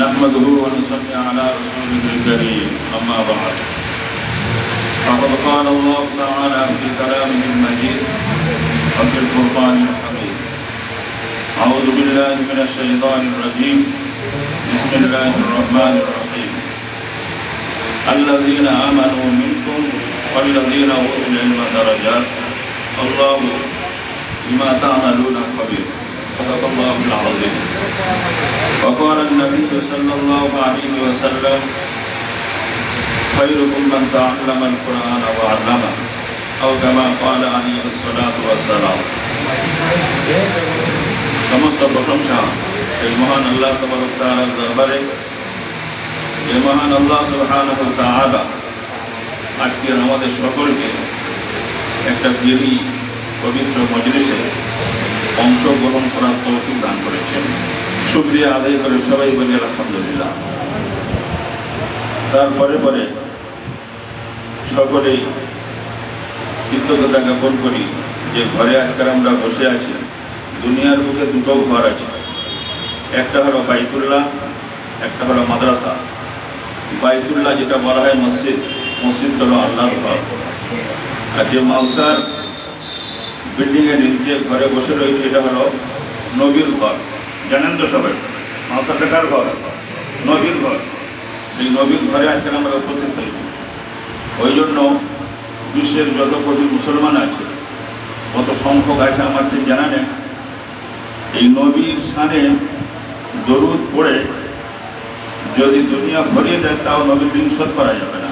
نحمده ونصلي على رسوله الكريم أما بعد فقد قال الله تعالى في كلامه المجيد وفي القرآن الحميد أعوذ بالله من الشيطان الرجيم بسم الله الرحمن الرحيم الذين آمنوا منكم والذين أوتوا العلم درجات الله بما تعملون خبير صدق الله العظيم وقال النبي صلى الله عليه وسلم خيركم من تعلم القرآن وعلمه أو كما قال عليه الصلاة والسلام সমস্ত প্রশংসা এই মহান আল্লাহ তাবারক তাআলার দরবারে। এই মহান আল্লাহ সুবহানাহু ওয়া তাআলা আজকে আমাদের সকলকে একটা দিনী পবিত্র মজলিসে অংশগ্রহণ করার তৌফিক দান করেছেন। শুকরিয়া আদায় করে সবাই বলি আলহামদুলিল্লাহ। তারপরে পরে সকলেই কৃতজ্ঞতা জ্ঞাপন করি যে ঘরে আজকাল আমরা বসে আছি। দুনিয়ার বুকে দুটো ঘর আছে, একটা হলো বাইতুল্লাহ, একটা হলো মাদ্রাসা। বাইতুল্লাহ যেটা বলা হয় মসজিদ, মসজিদ হলো আল্লাহর ঘর। আর যে মাদ্রাসার বিল্ডিংয়ের নিচে ঘরে বসে রয়েছে এটা হলো নবীর ঘর। জানেন তো সবাই মাদ্রাসাটা কার ঘর? নবীর ঘর। সেই নবীর ঘরে আজকাল আমরা উপস্থিত হয়েছি। ওই জন্য বিশ্বের যত কোটি মুসলমান আছে, কত সংখ্যক আছে আমার ঠিক জানা নেই, এই নবীর শানে দরুদ পড়ে যদি দুনিয়া ভরিয়ে দেয় তাও নবীর ঋণ শোধ করা যাবে না।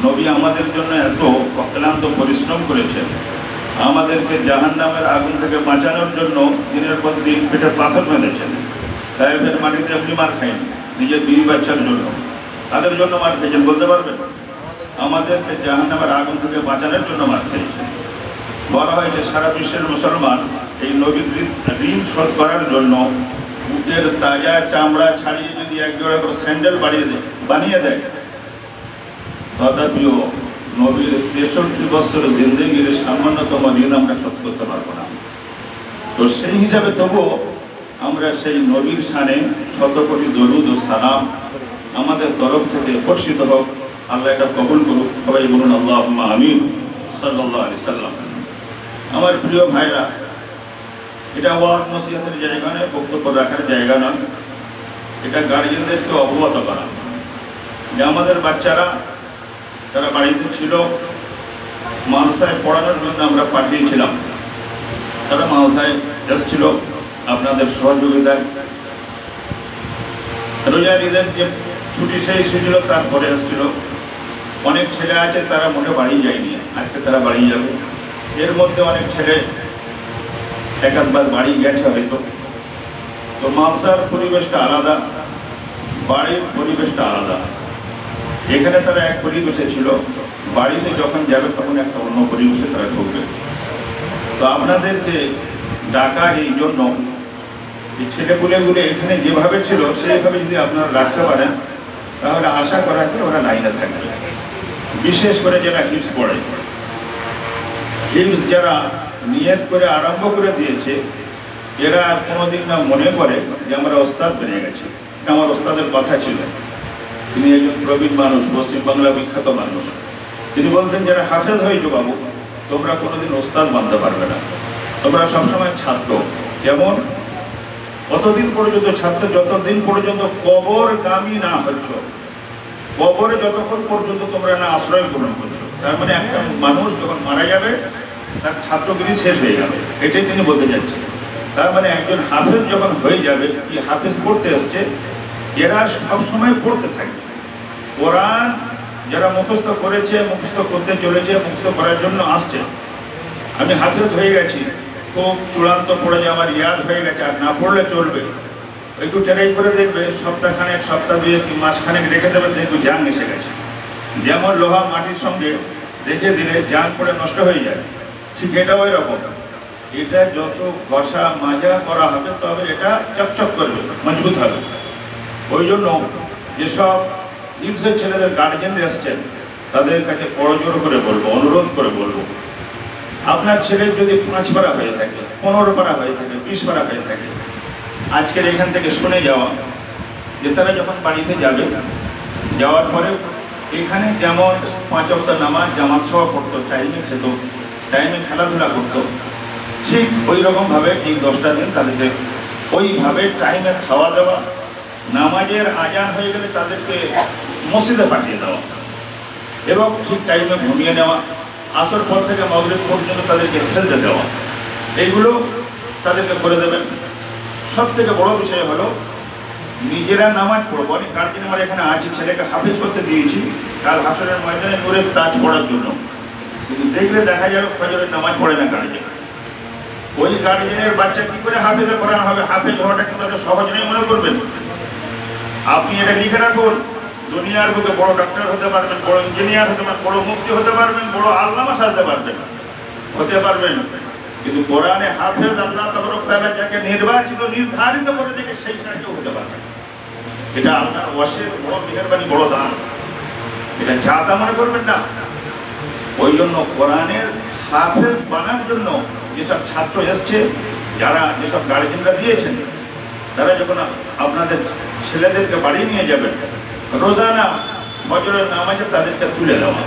নবী আমাদের জন্য এত অক্লান্ত পরিশ্রম করেছেন, আমাদেরকে জাহান্নামের আগুন থেকে বাঁচানোর জন্য দিনের পর দিন পেটে পাথর বেঁধেছেন। সাহেবের মাটিতে এমনি মার খাইনি, নিজের বিবি বাচ্চার জন্য, তাদের জন্য মার খেয়েছেন। বলতে পারবেন? আমাদেরকে জাহান্নামের আগুন থেকে বাঁচানোর জন্য মার খেয়েছেন। বলা হয়েছে সারা বিশ্বের মুসলমান এই নবীর ঋণ শোধ করার জন্য বুকের তাজা চামড়া ছাড়িয়ে যদি এক জোড়া করে স্যান্ডেল বানিয়ে দেয়, তথাপিও নবীর 63 বছর জিন্দেগির সামান্যতম ঋণ আমরা শোধ করতে পারবো না। তো সেই হিসাবে তবুও আমরা সেই নবীর শানে শত কোটি দরুদ ও সালাম আমাদের তরফ থেকে বর্ষিত হোক। আল্লাহ এটা কবুল করুক। সবাই বলুন আল্লাহুম্মা আমিন সাল্লাল্লাহু আলাইহি সাল্লাম। আমার প্রিয় ভাইরা, এটা ওয়াজ নসিহতের জায়গা নয়, বক্তব্য রাখার জায়গা নয়। এটা গার্জিয়ানদেরকে অবগত করা যে আমাদের বাচ্চারা তারা বাড়িতে ছিল, মাদ্রাসায় পড়ানোর জন্য আমরা পাঠিয়েছিলাম। তারা মাদ্রাসায় এসেছিল আপনাদের সহযোগিতায়। রোজার ঈদের যে ছুটি শেষ হয়েছিল তারপরে এসেছিল। অনেক ছেলে আছে তারা মোটে বাড়ি যায়নি, আজকে তারা বাড়ি যাবে। এর মধ্যে অনেক ছেলে এক একবার বাড়ি গেছে হয়তো। তো মাদ্রাসার পরিবেশটা আলাদা, বাড়ির পরিবেশটা আলাদা। এখানে তারা এক পরিবেশে ছিল, বাড়িতে যখন যাবে তখন একটা অন্য পরিবেশে তারা ঢুকবে। তো আপনাদেরকে ডাকা এই জন্য এই ছেলেপুলেগুলো এখানে যেভাবে ছিল সেইভাবে যদি আপনারা রাখতে পারেন তাহলে আশা করা যায় ওরা লাইনে থাকবে। বিশেষ করে যারা হিপস পড়ে, হিপস যারা নিয়ত করে আরম্ভ করে দিয়েছে, এরা আর কোনোদিন না মনে করে যে আমরা ওস্তাদ বেরিয়ে গেছি। আমার ওস্তাদের কথা ছিল, তিনি একজন প্রবীণ মানুষ, পশ্চিমবাংলা বিখ্যাত মানুষ। তিনি বলতেন যারা হাফেজ হয়েছো বাবু, তোমরা কোনোদিন ওস্তাদ বানতে পারবে না, তোমরা সবসময় ছাত্র। যেমন কতদিন পর্যন্ত ছাত্র? যতদিন পর্যন্ত কবরগামী না হচ্ছ, কবরে যতক্ষণ পর্যন্ত তোমরা না আশ্রয় গ্রহণ করছো। তার মানে একটা মানুষ যখন মারা যাবে তার ছাত্রগিরি শেষ হয়ে যাবে, এটাই তিনি বলতে যাচ্ছেন। তার মানে একজন হাফেজ যখন হয়ে যাবে, কি হাফেজ পড়তে এসছে, এরা সবসময় পড়তে থাকবে। কোরআন যারা মুখস্থ করেছে, মুখস্থ করতে চলেছে, মুখস্থ করার জন্য আসছে। আমি হাফেজ হয়ে গেছি, খুব চূড়ান্ত পড়ে যে আমার ইয়াদ হয়ে গেছে, আর না পড়লে চলবে, একটু ট্রাই করে দেখবে, সপ্তাহখানেক, সপ্তাহ 2 মাসখানেক রেখে দেবে, একটু জাং এসে গেছে। যেমন লোহা মাটির সঙ্গে রেখে দিলে জাং পড়ে নষ্ট হয়ে যায়, ঠিক এটাও এরকম। এটা যত ঘষা মাজা করা হবে তবে এটা চকচক করবে, মজবুত হবে। ওই জন্য যেসব হিপসের ছেলেদের গার্জেনরা আসছেন তাদের কাছে পড়জোর করে বলবো, অনুরোধ করে বলবো, আপনার ছেলের যদি 5 পারা হয়ে থাকে, 15 পারা হয়ে থাকে, 20 পারা হয়ে থাকে, আজকের এখান থেকে শুনে যাওয়া যে তারা যখন বাড়িতে যাবে, যাওয়ার পরে এখানে যেমন 5 ওয়াক্ত নামাজ জামাত সহ পড়তো, টাইমে খেত, টাইমে খেলাধুলা করতো, ঠিক ওই রকমভাবে এই 10টা দিন তাদেরকে ওইভাবে টাইমে খাওয়া দাওয়া, নামাজের আজান হয়ে গেলে তাদেরকে মসজিদে পাঠিয়ে দেওয়া এবং ঠিক টাইমে ঘুমিয়ে নেওয়া, আসর পর থেকে মাগরিব পর্যন্ত তাদেরকে খেলতে দেওয়া, এইগুলো তাদেরকে করে দেবেন। সব থেকে বড় বিষয় হলো নিজেরা নামাজ পড়বো। অনেক গার্জেন আমার এখানে আছে, ছেলেকে হাফেজ করতে দিয়েছি কাল হাসরের ময়দানে নূরের তাজ পড়ার জন্য, কিন্তু দেখলে দেখা যাবে ফজরের নামাজ পড়ে না গার্জেন। ওই গার্জেনের বাচ্চা কি করে হাফেজে করানো হবে? হাফেজ হওয়াটা কিন্তু তাদের সহজ নেই মনে করবেন। আপনি এটা লিখে রাখুন, দুনিয়ার বুকে বড় ডাক্তার হতে পারবেন, বড় ইঞ্জিনিয়ার হতে পারবেন, বড় মুফতি হতে পারবেন, বড় আল্লামা সাজতে পারবেন, হতে পারবেন, কিন্তু কোরআনে হাফেজ আল্লাহ তাবারক তাআলা যাকে নির্বাচিত নির্ধারিত করে রেখে সেই ছাড়া কেউ হতে পারবে। এটা আপনার ওয়াসের বড় মেহেরবানি, বড় দান, এটা যা তা মনে করবেন না। ওই জন্য কোরআনের হাফেজ বানার জন্য যেসব ছাত্র এসছে, যারা যেসব গার্জেনরা দিয়েছেন, তারা যখন আপনাদের ছেলেদেরকে বাড়ি নিয়ে যাবেন, রোজানা ফজরের নামাজে তাদেরকে তুলে দেওয়া,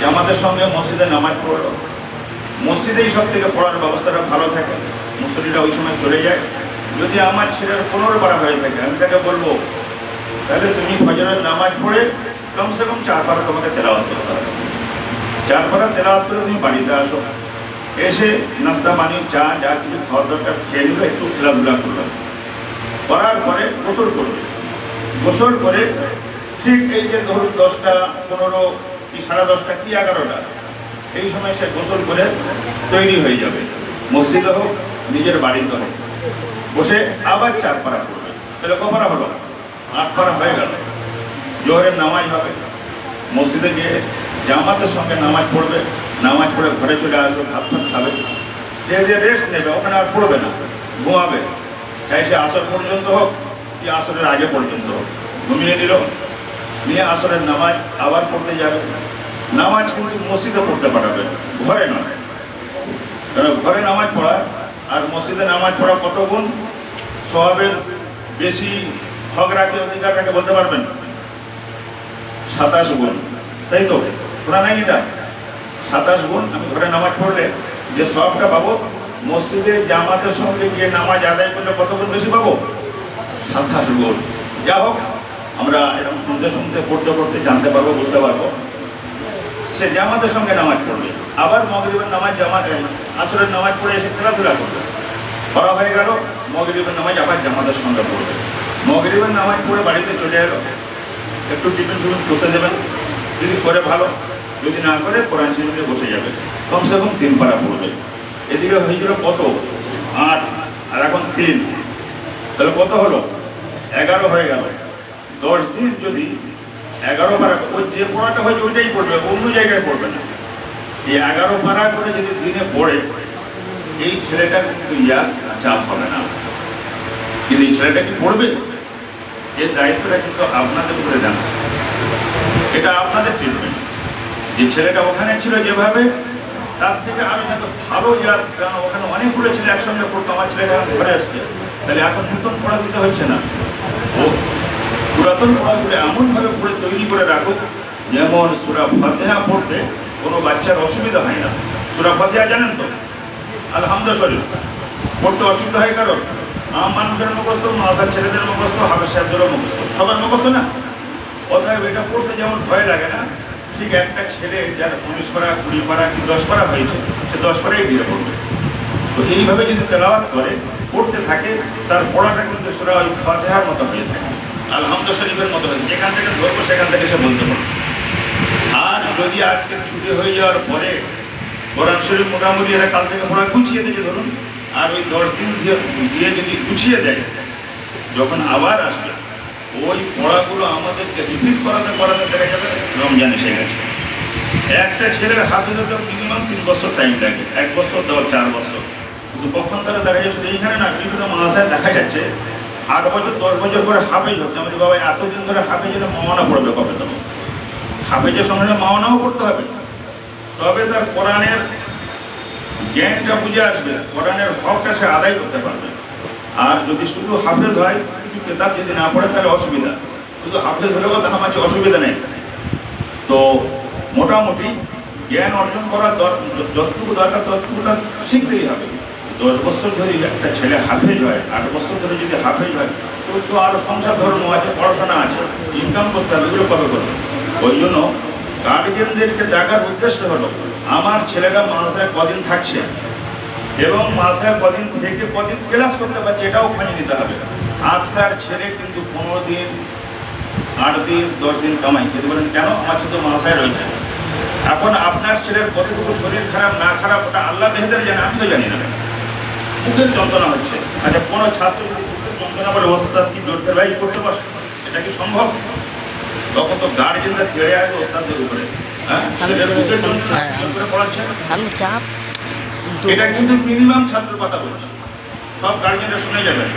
জামাতের সঙ্গে মসজিদে নামাজ পড়লো, মসজিদেই সব থেকে পড়ার ব্যবস্থাটা ভালো থাকে, মুসল্লিরা ওই সময় চলে যায়। যদি আমার ছেলের 15 পারা হয়ে থাকে, আমি তাকে বলবো তাহলে তুমি ফজরের নামাজ পড়ে কমসে কম 4 পারা তোমাকে তেলাওয়াত করতে হবে। 4 পারা তেলাওয়াত করে তুমি বাড়িতে আসো, এসে নাস্তা পানি চা যা কিছু খাওয়ার দরকার খেয়ে নিল, একটু খেলাধুলা করলো, করার পরে গোসল করবে। গোসল করে ঠিক এই যে ধরুন 10টা 15 কি 10:30 কি 11টা, এই সময় সে গোসল করে তৈরি হয়ে যাবে, মসজিদে হোক নিজের বাড়িতে হোক, বসে আবার 4 পারা পড়বে। তাহলে ক পারা হলো? 8 পারা হয়ে গেল। জোহরের নামাজ হবে, মসজিদে গিয়ে জামাতের সঙ্গে নামাজ পড়বে, নামাজ পড়ে ঘরে চলে আসবে, ভাত ভাত খাবে, যে রেস্ট নেবে, ওখানে আর পড়বে না, ঘুমাবে। চাই সে আসর পর্যন্ত হোক কি আসরের আগে পর্যন্ত হোক, ঘুমিয়ে নিল, নিয়ে আসরের নামাজ আবার পড়তে যাবে। নামাজ কিন্তু মসজিদে পড়তে পারবে, ঘরে নয়। কারণ ঘরে নামাজ পড়া আর মসজিদে নামাজ পড়া কত গুণ সওয়াবের বেশি হক রাখে, অধিকার রাখে বলতে পারবেন? 27 গুণ, তাই তো? শোনা নাই এটা? 27 গুণ আমি ঘরে নামাজ পড়লে যে সওয়াবটা পাবো, মসজিদে জামাতের সঙ্গে গিয়ে নামাজ আদায় করলে কত গুণ বেশি পাবো? 27 গুণ। যা হোক, আমরা এরকম শুনতে শুনতে পড়তে পড়তে জানতে পারবো, বুঝতে পারবো। সে জামাতের সঙ্গে নামাজ পড়বে, আবার মাগরিবের নামাজ আসরের নামাজ পড়ে এসে খেলাধুলা করবে, করা হয়ে গেল। মাগরিবের নামাজ আবার জামাতের সঙ্গে পড়বে, মাগরিবের নামাজ পড়ে বাড়িতে চলে এলো, একটু টিফিন করতে দেবেন, যদি করে ভালো, যদি না করে কোরআন শরীফে বসে যাবে, কমসে কম 3 পারা পড়বে। এদিকে হয়েছিল কত? 8, আর এখন 3, তাহলে কত হলো? 11 হয়ে গেল। 10 দিন যদি 11 পারা, ওই যে পড়াটা হয়েছে ওইটাই পড়বে, অন্য জায়গায় পড়বে না। এই 11 পারা করে যদি দিনে পড়ে, এই ছেলেটা কিন্তু চাপ হবে না। কিন্তু এই ছেলেটা কি পড়বে? এই দায়িত্বটা কিন্তু আপনাদের উপরে যাচ্ছে, এটা আপনাদের ট্রিটমেন্ট। যে ছেলেটা ওখানে ছিল যেভাবে, তার থেকে আরো যত ভালো যাক, কারণ ওখানে অনেকগুলো ছেলে একসঙ্গে পড়তো, আমার ছেলেটা ঘরে আসছে, তাহলে এখন নতুন পড়া দিতে হচ্ছে না। ও পুরাতন পড়াগুলো এমনভাবে পড়ে তৈরি করে রাখুক যেমন সূরা ফাতিহা পড়তে কোনো বাচ্চার অসুবিধা হয় না। সূরা ফাতিহা জানেন তো? আলহামদুলিল্লাহ পড়তে অসুবিধা হয় কারণ আম মানুষের মুখস্থ, মাদ্রাসার ছেলেদের মুখস্থ, হাফেজ সাহেবদেরও মুখস্থ, সবার মুখস্থ না। অতএব এটা পড়তে যেমন ভয় লাগে না, ঠিক একটা ছেলে যার 19 পারা 20 পারা কি 10 পারা হয়েছে, সে 10 পারাই দিয়ে পড়বে। তো এইভাবে যদি তেলাওয়াত করে পড়তে থাকে, তার পড়াটা কিন্তু সূরা ফাতিহার মতো হয়ে থাকে, আলহামদুলিল্লাহ শরীফের মতো হয়ে, যেখান থেকে ধরবো সেখান থেকে সে বলতে পারবে। আর যদি আজকে ছুটি হয়ে যাওয়ার পরে কোরআন শরীফ মোটামুটি এরা কাল থেকে পড়া গুছিয়ে দিয়েছে ধরুন, আর ওই 10 দিন দিয়ে যদি গুছিয়ে দেয়, যখন আবার আসবে ওই পড়াগুলো আমাদেরকে রিপিট করাতে করাতে দেখা যাবে রমজান এসে গেছে। একটা ছেলের হাতে তো মিনিমাম 3 বছর টাইম লাগে, 1 বছর 4 বছর, কিন্তু কখন তারা দেখা যাচ্ছে এইখানে না, বিভিন্ন মাসায় দেখা যাচ্ছে 8 বছর 10 বছর করে হাফেজ হচ্ছে। আমি বাবা এতদিন ধরে হাফেজের মাওনা পড়বে কবে? তবে হাফেজের সঙ্গে মাওনাও করতে হবে, তবে তার কোরআনের জ্ঞানটা বুঝে আসবে, কোরআনের হকটা সে আদায় করতে পারবে। আর যদি শুধু হাফেজ হয়, কিছু কিছু কিতাব যদি না পড়ে তাহলে অসুবিধা, শুধু হাফেজ হলেও তো আমার অসুবিধা নেই। তো মোটামুটি জ্ঞান অর্জন করার যতটুকু দরকার ততটুকু তার শিখতেই হবে। 10 বছর ধরে একটা ছেলে হাফেজ হয়, 8 বছর ধরে যদি হাফেজ হয়, তো আরো সংসার ধর্ম আছে, পড়াশোনা আছে, ইনকাম করতে হবে, এগুলো কবে করবে? ওই জন্য গার্জিয়ানদেরকে দেখার উদ্দেশ্য হলো আমার ছেলেটা মাদ্রাসায় কদিন থাকছে এবং মাদ্রাসায় কদিন থেকে কদিন ক্লাস করতে পারছে, এটাও খোঁজ নিতে হবে। আকসার ছেলে কিন্তু 15 দিন, 8 দিন, 10 দিন কামাই, যদি বলেন কেন, আমার ছেলে মাদ্রাসায় রয়েছে। এখন আপনার ছেলের কতটুকু শরীর খারাপ না খারাপ ওটা আল্লাহ বেহেদের জানে, আমি তো জানি না। মুখের যন্ত্রণা হচ্ছে, আচ্ছা কোনো ছাত্র যদি মুখের যন্ত্রণা বলে ওস্তাদ কি জোর ফেরবাই করতে পারে? এটা কি সম্ভব? তখন তো গার্জেনরা ছেড়ে আসবে ওস্তাদের উপরে। এটা কিন্তু মিনিমাম ছাত্রের কথা বলছে, সব গার্জেনরা শুনে যাবেন।